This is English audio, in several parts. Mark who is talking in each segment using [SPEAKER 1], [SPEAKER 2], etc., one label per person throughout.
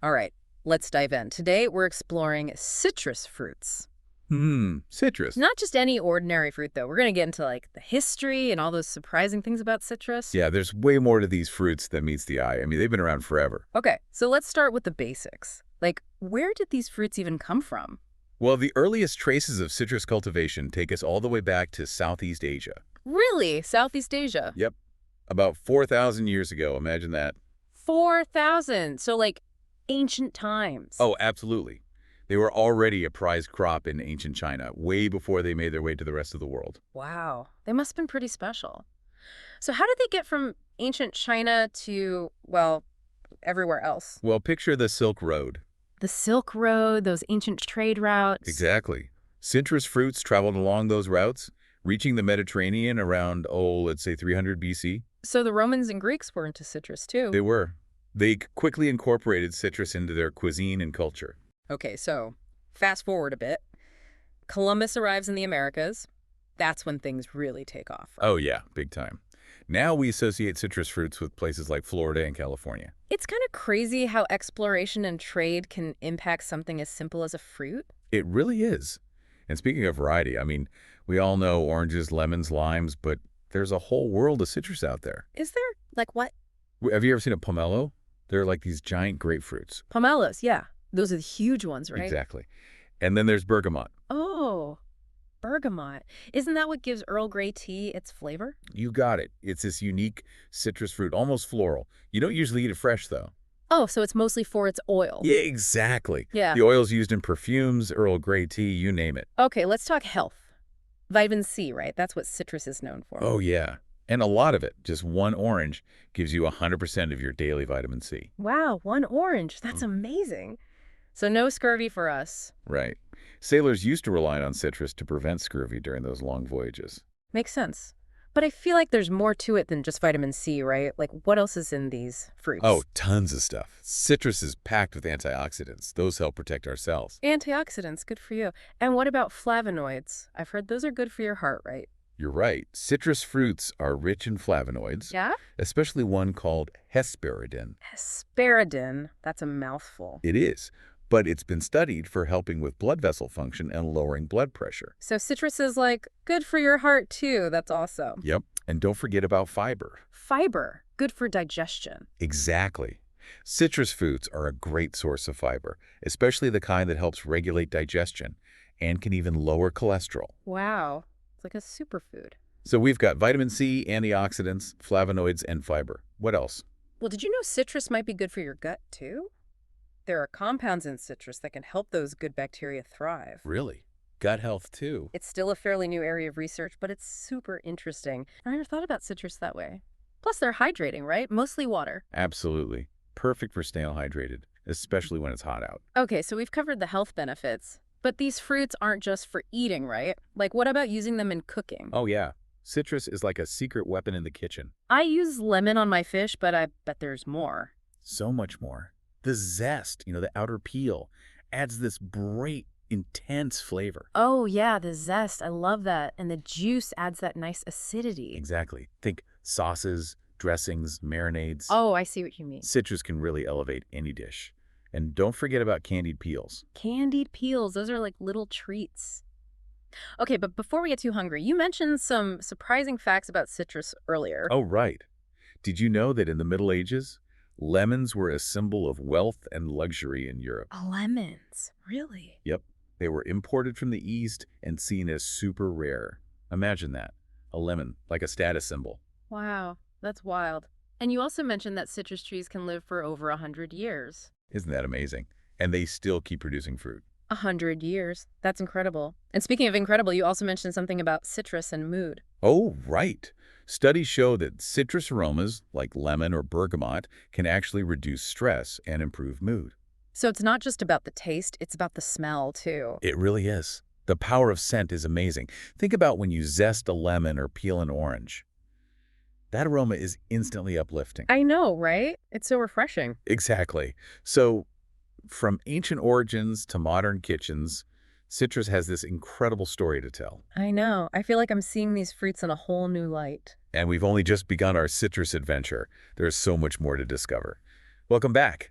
[SPEAKER 1] All right, let's dive in. Today, we're exploring citrus fruits.
[SPEAKER 2] Citrus.
[SPEAKER 1] Not just any ordinary fruit, though. We're going to get into, like, the history and all those surprising things about citrus.
[SPEAKER 2] Yeah, there's way more to these fruits than meets the eye. I mean, they've been around forever.
[SPEAKER 1] Okay, so let's start with the basics. Like, where did these fruits even come from?
[SPEAKER 2] Well, the earliest traces of citrus cultivation take us all the way back to Southeast Asia.
[SPEAKER 1] Really? Southeast Asia?
[SPEAKER 2] Yep. About 4,000 years ago, imagine that.
[SPEAKER 1] 4,000. So, like, ancient times.
[SPEAKER 2] Oh, absolutely. They were already a prized crop in ancient China, way before they made their way to the rest of the world.
[SPEAKER 1] Wow. They must have been pretty special. So how did they get from ancient China to, well, everywhere else?
[SPEAKER 2] Well, picture the Silk Road.
[SPEAKER 1] The Silk Road, those ancient trade routes.
[SPEAKER 2] Exactly. Citrus fruits traveled along those routes, reaching the Mediterranean around, let's say 300 BC.
[SPEAKER 1] So the Romans and Greeks were into citrus, too.
[SPEAKER 2] They were. They quickly incorporated citrus into their cuisine and culture.
[SPEAKER 1] Okay, so fast forward a bit. Columbus arrives in the Americas. That's when things really take off.
[SPEAKER 2] Oh yeah, big time. Now we associate citrus fruits with places like Florida and California.
[SPEAKER 1] It's kind of crazy how exploration and trade can impact something as simple as a fruit.
[SPEAKER 2] It really is. And speaking of variety, I mean, we all know oranges, lemons, limes, but there's a whole world of citrus out there.
[SPEAKER 1] Is there? Like what?
[SPEAKER 2] Have you ever seen a pomelo? They're like these giant grapefruits.
[SPEAKER 1] Pomelos, yeah. Those are the huge ones, right?
[SPEAKER 2] Exactly. And then there's bergamot.
[SPEAKER 1] Oh, bergamot. Isn't that what gives Earl Grey tea its flavor?
[SPEAKER 2] You got it. It's this unique citrus fruit, almost floral. You don't usually eat it fresh, though.
[SPEAKER 1] Oh, so it's mostly for its oil.
[SPEAKER 2] Yeah, exactly.
[SPEAKER 1] Yeah.
[SPEAKER 2] The oil's used in perfumes, Earl Grey tea, you name it.
[SPEAKER 1] Okay, let's talk health. Vitamin C, right? That's what citrus is known for.
[SPEAKER 2] Oh, yeah. And a lot of it, just one orange, gives you 100% of your daily vitamin C.
[SPEAKER 1] Wow, one orange. That's amazing. So no scurvy for us.
[SPEAKER 2] Right. Sailors used to rely on citrus to prevent scurvy during those long voyages.
[SPEAKER 1] Makes sense. But I feel like there's more to it than just vitamin C, right? Like, what else is in these fruits?
[SPEAKER 2] Oh, tons of stuff. Citrus is packed with antioxidants. Those help protect our cells.
[SPEAKER 1] Antioxidants, good for you. And what about flavonoids? I've heard those are good for your heart, right?
[SPEAKER 2] You're right. Citrus fruits are rich in flavonoids,
[SPEAKER 1] Yeah?
[SPEAKER 2] especially one called hesperidin.
[SPEAKER 1] Hesperidin. That's a mouthful.
[SPEAKER 2] It is, but it's been studied for helping with blood vessel function and lowering blood pressure.
[SPEAKER 1] So citrus is like good for your heart too. That's awesome.
[SPEAKER 2] Yep. And don't forget about fiber.
[SPEAKER 1] Fiber, good for digestion.
[SPEAKER 2] Exactly. Citrus fruits are a great source of fiber, especially the kind that helps regulate digestion and can even lower cholesterol.
[SPEAKER 1] Wow. It's like a superfood.
[SPEAKER 2] So we've got vitamin C, antioxidants, flavonoids, and fiber. What else?
[SPEAKER 1] Well, did you know citrus might be good for your gut too? There are compounds in citrus that can help those good bacteria thrive.
[SPEAKER 2] Really? Gut health, too.
[SPEAKER 1] It's still a fairly new area of research, but it's super interesting. I never thought about citrus that way. Plus, they're hydrating, right? Mostly water.
[SPEAKER 2] Absolutely. Perfect for staying hydrated, especially when it's hot out.
[SPEAKER 1] Okay, so we've covered the health benefits. But these fruits aren't just for eating, right? Like, what about using them in cooking?
[SPEAKER 2] Oh, yeah. Citrus is like a secret weapon in the kitchen.
[SPEAKER 1] I use lemon on my fish, but I bet there's more.
[SPEAKER 2] So much more. The zest, the outer peel, adds this bright, intense flavor.
[SPEAKER 1] Oh, yeah, the zest. I love that. And the juice adds that nice acidity.
[SPEAKER 2] Exactly. Think sauces, dressings, marinades.
[SPEAKER 1] Oh, I see what you mean.
[SPEAKER 2] Citrus can really elevate any dish. And don't forget about candied peels.
[SPEAKER 1] Candied peels, those are like little treats. Okay, but before we get too hungry, you mentioned some surprising facts about citrus earlier.
[SPEAKER 2] Oh, right. Did you know that in the Middle Ages, lemons were a symbol of wealth and luxury in Europe?
[SPEAKER 1] Lemons, really?
[SPEAKER 2] Yep. They were imported from the East and seen as super rare. Imagine that. A lemon, like a status symbol.
[SPEAKER 1] Wow, that's wild. And you also mentioned that citrus trees can live for over 100 years.
[SPEAKER 2] Isn't that amazing? And they still keep producing fruit.
[SPEAKER 1] 100 years. That's incredible. And speaking of incredible, you also mentioned something about citrus and mood.
[SPEAKER 2] Oh, right. Studies show that citrus aromas, like lemon or bergamot, can actually reduce stress and improve mood.
[SPEAKER 1] So it's not just about the taste, it's about the smell, too.
[SPEAKER 2] It really is. The power of scent is amazing. Think about when you zest a lemon or peel an orange. That aroma is instantly uplifting.
[SPEAKER 1] I know, right? It's so refreshing.
[SPEAKER 2] Exactly. So, from ancient origins to modern kitchens, citrus has this incredible story to tell.
[SPEAKER 1] I know. I feel like I'm seeing these fruits in a whole new light.
[SPEAKER 2] And we've only just begun our citrus adventure. There's so much more to discover. Welcome back.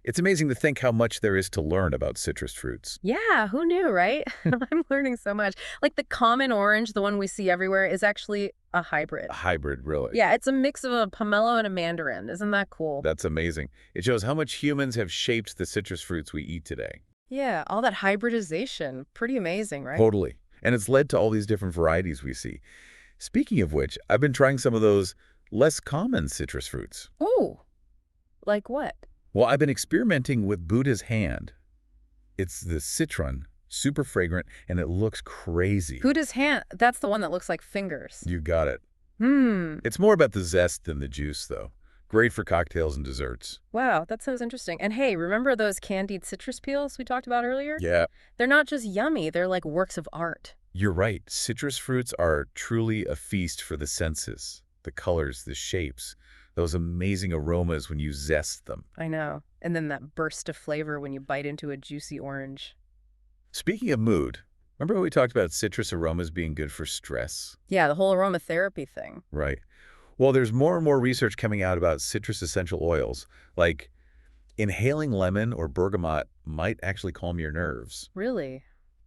[SPEAKER 2] It's amazing to think how much there is to learn about citrus fruits.
[SPEAKER 1] Yeah, who knew, right? I'm learning so much. Like the common orange, the one we see everywhere, is actually a hybrid.
[SPEAKER 2] A hybrid, really.
[SPEAKER 1] Yeah, it's a mix of a pomelo and a mandarin. Isn't that cool?
[SPEAKER 2] That's amazing. It shows how much humans have shaped the citrus fruits we eat today.
[SPEAKER 1] Yeah, all that hybridization. Pretty amazing, right?
[SPEAKER 2] Totally. And it's led to all these different varieties we see. Speaking of which, I've been trying some of those less common citrus fruits.
[SPEAKER 1] Oh, like what?
[SPEAKER 2] Well, I've been experimenting with Buddha's hand. It's the citron, super fragrant, and it looks crazy.
[SPEAKER 1] Buddha's hand. That's the one that looks like fingers.
[SPEAKER 2] You got it.
[SPEAKER 1] Hmm.
[SPEAKER 2] It's more about the zest than the juice, though. Great for cocktails and desserts.
[SPEAKER 1] Wow, that sounds interesting. And hey, remember those candied citrus peels we talked about earlier?
[SPEAKER 2] Yeah,
[SPEAKER 1] They're not just yummy, they're like works of art.
[SPEAKER 2] you're right. Citrus fruits are truly a feast for the senses. The colors, the shapes, those amazing aromas when you zest them.
[SPEAKER 1] I know. And then that burst of flavor when you bite into a juicy orange.
[SPEAKER 2] Speaking of mood, remember how we talked about citrus aromas being good for stress?
[SPEAKER 1] Yeah, the whole aromatherapy thing.
[SPEAKER 2] Right. Well, there's more and more research coming out about citrus essential oils, like inhaling lemon or bergamot might actually calm your nerves.
[SPEAKER 1] Really?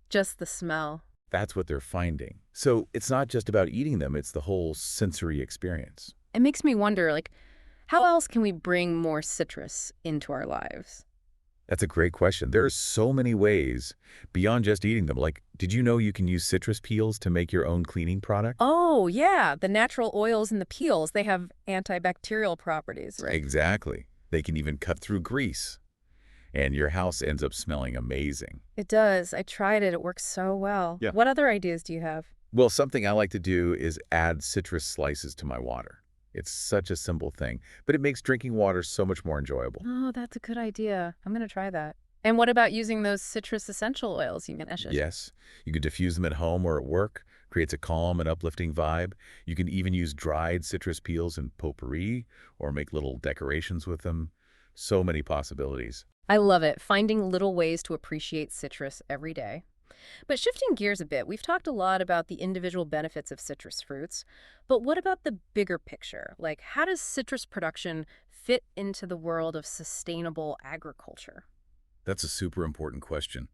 [SPEAKER 1] Just the smell.
[SPEAKER 2] That's what they're finding. So it's not just about eating them, it's the whole sensory experience.
[SPEAKER 1] It makes me wonder, like, how else can we bring more citrus into our lives?
[SPEAKER 2] That's a great question. There are so many ways beyond just eating them. Like, did you know you can use citrus peels to make your own cleaning product?
[SPEAKER 1] Oh, yeah, the natural oils in the peels, they have antibacterial properties, right?
[SPEAKER 2] Exactly. They can even cut through grease, and your house ends up smelling amazing.
[SPEAKER 1] It does. I tried it. It works so well.
[SPEAKER 2] Yeah.
[SPEAKER 1] What other ideas do you have?
[SPEAKER 2] Well, something I like to do is add citrus slices to my water. It's such a simple thing, but it makes drinking water so much more enjoyable.
[SPEAKER 1] Oh, that's a good idea. I'm going to try that. And what about using those citrus essential oils you mentioned?
[SPEAKER 2] Yes, you can diffuse them at home or at work. Creates a calm and uplifting vibe. You can even use dried citrus peels in potpourri or make little decorations with them. So many possibilities.
[SPEAKER 1] I love it. Finding little ways to appreciate citrus every day. But shifting gears a bit, we've talked a lot about the individual benefits of citrus fruits. But what about the bigger picture? Like, how does citrus production fit into the world of sustainable agriculture?
[SPEAKER 2] That's a super important question.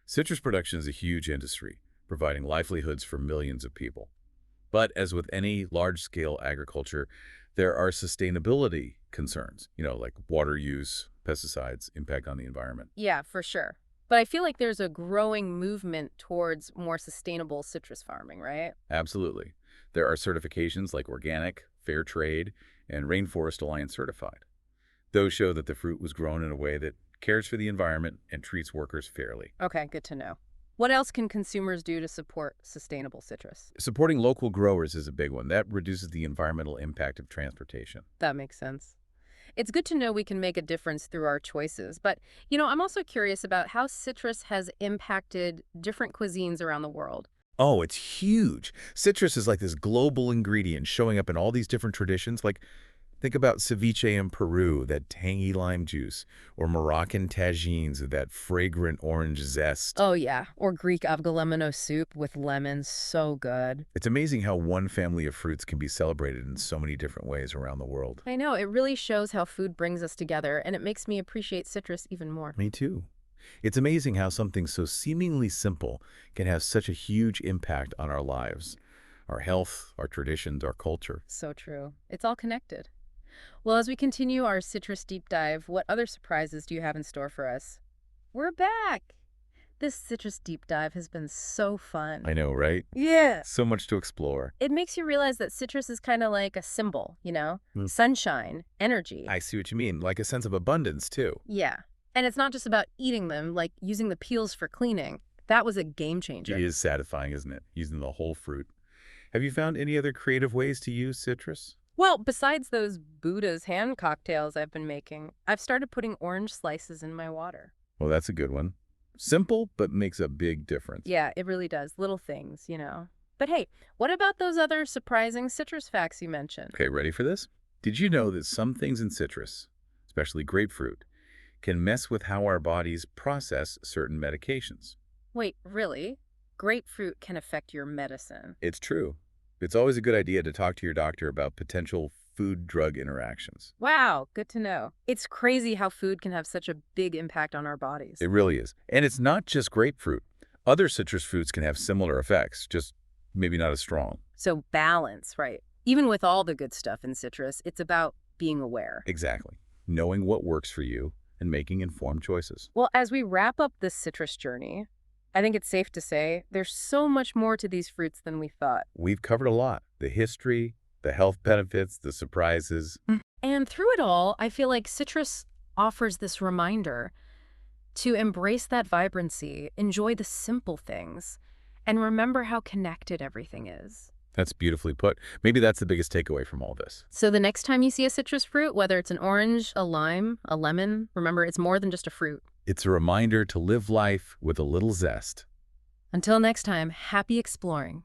[SPEAKER 2] Citrus production is a huge industry, providing livelihoods for millions of people. But as with any large-scale agriculture, there are sustainability concerns, like water use, pesticides, impact on the environment.
[SPEAKER 1] Yeah, for sure. But I feel like there's a growing movement towards more sustainable citrus farming, right?
[SPEAKER 2] Absolutely. There are certifications like organic, fair trade, and Rainforest Alliance certified. Those show that the fruit was grown in a way that cares for the environment and treats workers fairly.
[SPEAKER 1] Okay, good to know. What else can consumers do to support sustainable citrus?
[SPEAKER 2] Supporting local growers is a big one. That reduces the environmental impact of transportation.
[SPEAKER 1] That makes sense. It's good to know we can make a difference through our choices. But, I'm also curious about how citrus has impacted different cuisines around the world.
[SPEAKER 2] Oh, it's huge. Citrus is like this global ingredient showing up in all these different traditions. Like, think about ceviche in Peru, that tangy lime juice, or Moroccan tagines with that fragrant orange zest.
[SPEAKER 1] Oh, yeah. Or Greek avgolemono soup with lemons. So good.
[SPEAKER 2] It's amazing how one family of fruits can be celebrated in so many different ways around the world.
[SPEAKER 1] I know. It really shows how food brings us together, and it makes me appreciate citrus even more.
[SPEAKER 2] Me too. It's amazing how something so seemingly simple can have such a huge impact on our lives, our health, our traditions, our culture.
[SPEAKER 1] So true. It's all connected. Well, as we continue our citrus deep dive, what other surprises do you have in store for us? We're back! This citrus deep dive has been so fun.
[SPEAKER 2] I know, right?
[SPEAKER 1] Yeah.
[SPEAKER 2] So much to explore.
[SPEAKER 1] It makes you realize that citrus is kind of like a symbol,
[SPEAKER 2] Mm.
[SPEAKER 1] Sunshine, energy.
[SPEAKER 2] I see what you mean, like a sense of abundance, too.
[SPEAKER 1] Yeah. And it's not just about eating them, like using the peels for cleaning. That was a game changer.
[SPEAKER 2] It is satisfying, isn't it? Using the whole fruit. Have you found any other creative ways to use citrus?
[SPEAKER 1] Well, besides those Buddha's hand cocktails I've been making, I've started putting orange slices in my water.
[SPEAKER 2] Well, that's a good one. Simple, but makes a big difference.
[SPEAKER 1] Yeah, it really does. Little things. But hey, what about those other surprising citrus facts you mentioned?
[SPEAKER 2] Okay, ready for this? Did you know that some things in citrus, especially grapefruit, can mess with how our bodies process certain medications?
[SPEAKER 1] Wait, really? Grapefruit can affect your medicine.
[SPEAKER 2] It's true. It's always a good idea to talk to your doctor about potential food-drug interactions.
[SPEAKER 1] Wow, good to know. It's crazy how food can have such a big impact on our bodies.
[SPEAKER 2] It really is. And it's not just grapefruit. Other citrus fruits can have similar effects, just maybe not as strong.
[SPEAKER 1] So balance, right? Even with all the good stuff in citrus, it's about being aware.
[SPEAKER 2] Exactly. Knowing what works for you and making informed choices.
[SPEAKER 1] Well, as we wrap up this citrus journey, I think it's safe to say there's so much more to these fruits than we thought.
[SPEAKER 2] We've covered a lot. The history, the health benefits, the surprises.
[SPEAKER 1] And through it all, I feel like citrus offers this reminder to embrace that vibrancy, enjoy the simple things, and remember how connected everything is.
[SPEAKER 2] That's beautifully put. Maybe that's the biggest takeaway from all this.
[SPEAKER 1] So the next time you see a citrus fruit, whether it's an orange, a lime, a lemon, remember it's more than just a fruit.
[SPEAKER 2] It's a reminder to live life with a little zest.
[SPEAKER 1] Until next time, happy exploring.